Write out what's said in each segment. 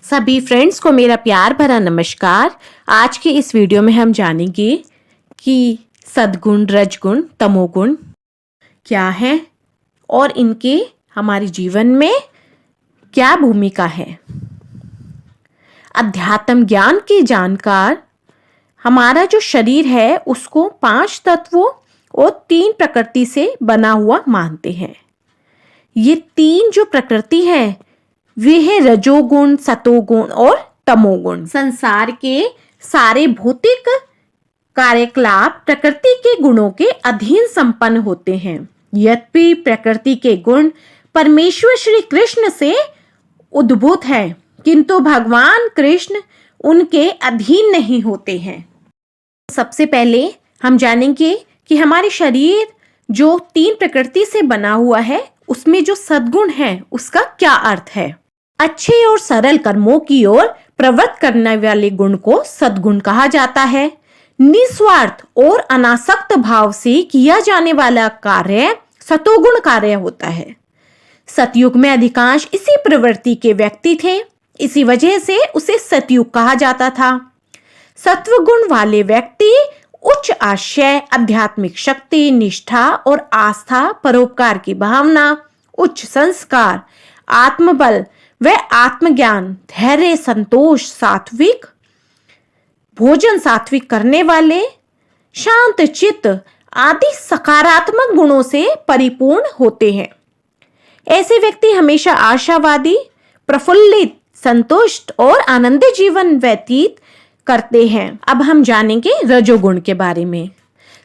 सभी फ्रेंड्स को मेरा प्यार भरा नमस्कार। आज के इस वीडियो में हम जानेंगे कि सद्गुण, रजगुण, तमोगुण क्या है और इनके हमारे जीवन में क्या भूमिका है। अध्यात्म ज्ञान के जानकार हमारा जो शरीर है उसको 5 तत्वों और 3 प्रकृति से बना हुआ मानते हैं। ये 3 जो प्रकृति है वे है रजोगुण, सतोगुण और तमोगुण। संसार के सारे भौतिक कार्यकलाप प्रकृति के गुणों के अधीन संपन्न होते हैं। यद्यपि प्रकृति के गुण परमेश्वर श्री कृष्ण से उद्भूत है, किंतु भगवान कृष्ण उनके अधीन नहीं होते हैं। सबसे पहले हम जानेंगे कि हमारे शरीर जो 3 प्रकृति से बना हुआ है उसमें जो सद्गुण है उसका क्या अर्थ है। अच्छे और सरल कर्मों की ओर प्रवृत्त करने वाले गुण को सद्गुण कहा जाता है। निस्वार्थ और अनासक्त भाव से किया जाने वाला कार्य सतोगुण कार्य होता है। सतयुग में अधिकांश इसी प्रवृत्ति के व्यक्ति थे, इसी वजह से उसे सतयुग कहा जाता था। सत्वगुण वाले व्यक्ति उच्च आशय, आध्यात्मिक शक्ति, निष्ठा और आस्था, परोपकार की भावना, उच्च संस्कार, आत्मबल व आत्मज्ञान, धैर्य, संतोष, सात्विक भोजन, सात्विक करने वाले, शांत चित्त आदि सकारात्मक गुणों से परिपूर्ण होते हैं। ऐसे व्यक्ति हमेशा आशावादी, प्रफुल्लित, संतुष्ट और आनंदी जीवन व्यतीत करते हैं। अब हम जानेंगे रजोगुण के बारे में।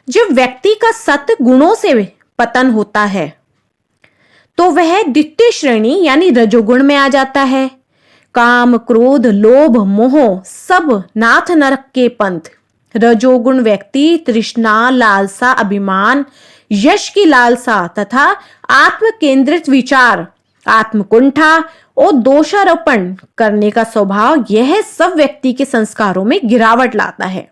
जब व्यक्ति का सत गुणों से पतन होता है तो वह द्वितीय श्रेणी यानी रजोगुण में आ जाता है। काम, क्रोध, लोभ, मोह सब नाथ नरक के पंथ। रजोगुण व्यक्ति तृष्णा, लालसा, अभिमान, यश की लालसा तथा आत्म केंद्रित विचार, आत्मकुंठा और दोषारोपण करने का स्वभाव, यह सब व्यक्ति के संस्कारों में गिरावट लाता है।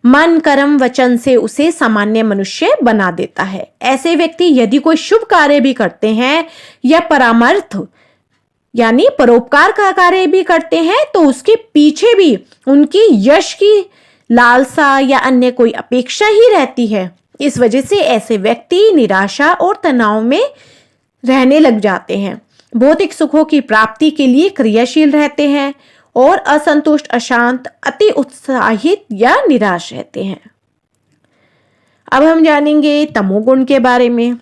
मन, कर्म, वचन से उसे सामान्य मनुष्य बना देता है। ऐसे व्यक्ति यदि कोई शुभ कार्य भी करते हैं या परामर्थ यानी परोपकार का कार्य भी करते हैं तो उसके पीछे भी उनकी यश की लालसा या अन्य कोई अपेक्षा ही रहती है। इस वजह से ऐसे व्यक्ति निराशा और तनाव में रहने लग जाते हैं, भौतिक सुखों की प्राप्ति के लिए क्रियाशील रहते हैं और असंतुष्ट, अशांत, अति उत्साहित या निराश रहते हैं। अब हम जानेंगे तमोगुण के बारे में।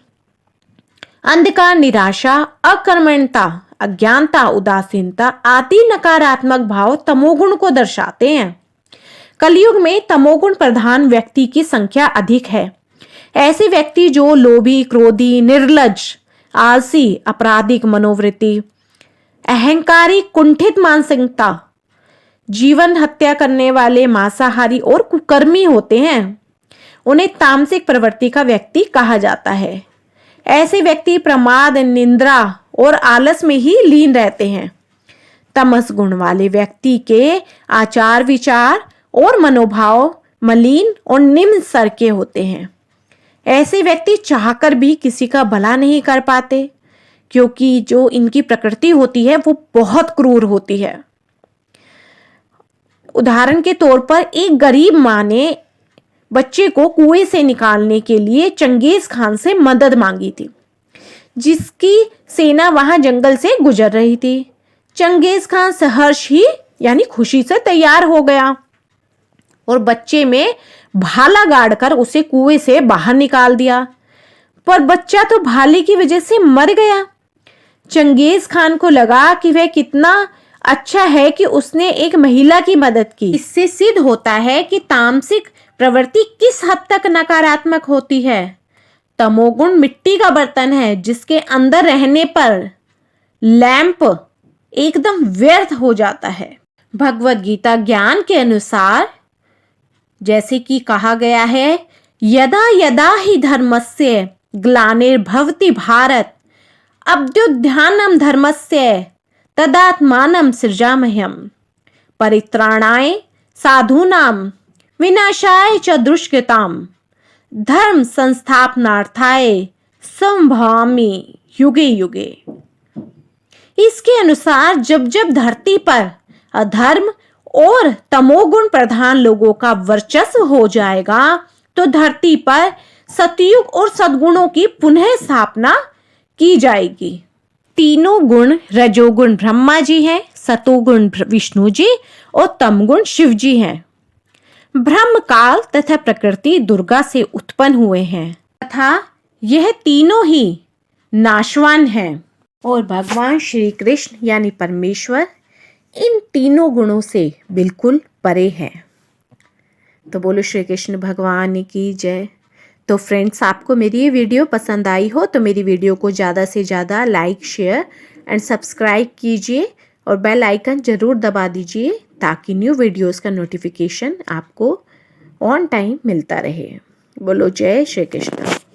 अंधकार, निराशा, अकर्मण्यता, अज्ञानता, उदासीनता आदि नकारात्मक भाव तमोगुण को दर्शाते हैं। कलयुग में तमोगुण प्रधान व्यक्ति की संख्या अधिक है। ऐसे व्यक्ति जो लोभी, क्रोधी, निर्लज्ज, आलसी, आपराधिक मनोवृत्ति, अहंकारी, कुंठित मानसिकता, जीवन हत्या करने वाले, मांसाहारी और कुकर्मी होते हैं, उन्हें तामसिक प्रवृत्ति का व्यक्ति कहा जाता है। ऐसे व्यक्ति प्रमाद, निंद्रा और आलस में ही लीन रहते हैं। तमस गुण वाले व्यक्ति के आचार, विचार और मनोभाव मलिन और निम्न स्तर के होते हैं। ऐसे व्यक्ति चाहकर भी किसी का भला नहीं कर पाते, क्योंकि जो इनकी प्रकृति होती है वो बहुत क्रूर होती है। उदाहरण के तौर पर एक गरीब माँ ने बच्चे को कुएं से निकालने के लिए चंगेज खान से मदद मांगी थी, जिसकी सेना वहां जंगल से गुजर रही थी। चंगेज खान सहर्ष ही यानी खुशी से तैयार हो गया और बच्चे में भाला गाड़कर उसे कुएं से बाहर निकाल दिया, पर बच्चा तो भाले की वजह से मर गया। चंगेज खान को लगा कि वह कितना अच्छा है कि उसने एक महिला की मदद की। इससे सिद्ध होता है कि तामसिक प्रवृत्ति किस हद तक नकारात्मक होती है। तमोगुण मिट्टी का बर्तन है जिसके अंदर रहने पर लैंप एकदम व्यर्थ हो जाता है। भगवत गीता ज्ञान के अनुसार जैसे कि कहा गया है, यदा यदा ही धर्मस्य ग्लानिर्भवति भारत अभ्युत्थानम धर्मस्य तदात्मानं सृजाम्यहम् परित्राणाय साधूनां विनाशाय च दुष्कृतां धर्म संस्थापनार्थाय संभवामि युगे युगे। इसके अनुसार जब जब धरती पर अधर्म और तमोगुण प्रधान लोगों का वर्चस्व हो जाएगा तो धरती पर सतयुग और सद्गुणों की पुनः स्थापना की जाएगी। तीनों गुण रजोगुण ब्रह्मा जी हैं, सतोगुण विष्णु जी और तमगुण शिव जी हैं। ब्रह्म काल तथा प्रकृति दुर्गा से उत्पन्न हुए हैं तथा यह तीनों ही नाशवान हैं और भगवान श्री कृष्ण यानी परमेश्वर इन तीनों गुणों से बिल्कुल परे हैं। तो बोलो श्री कृष्ण भगवान की जय। तो फ्रेंड्स, आपको मेरी ये वीडियो पसंद आई हो तो मेरी वीडियो को ज़्यादा से ज़्यादा लाइक, शेयर एंड सब्सक्राइब कीजिए और बेल आइकन ज़रूर दबा दीजिए ताकि न्यू वीडियोस का नोटिफिकेशन आपको ऑन टाइम मिलता रहे। बोलो जय श्री कृष्ण।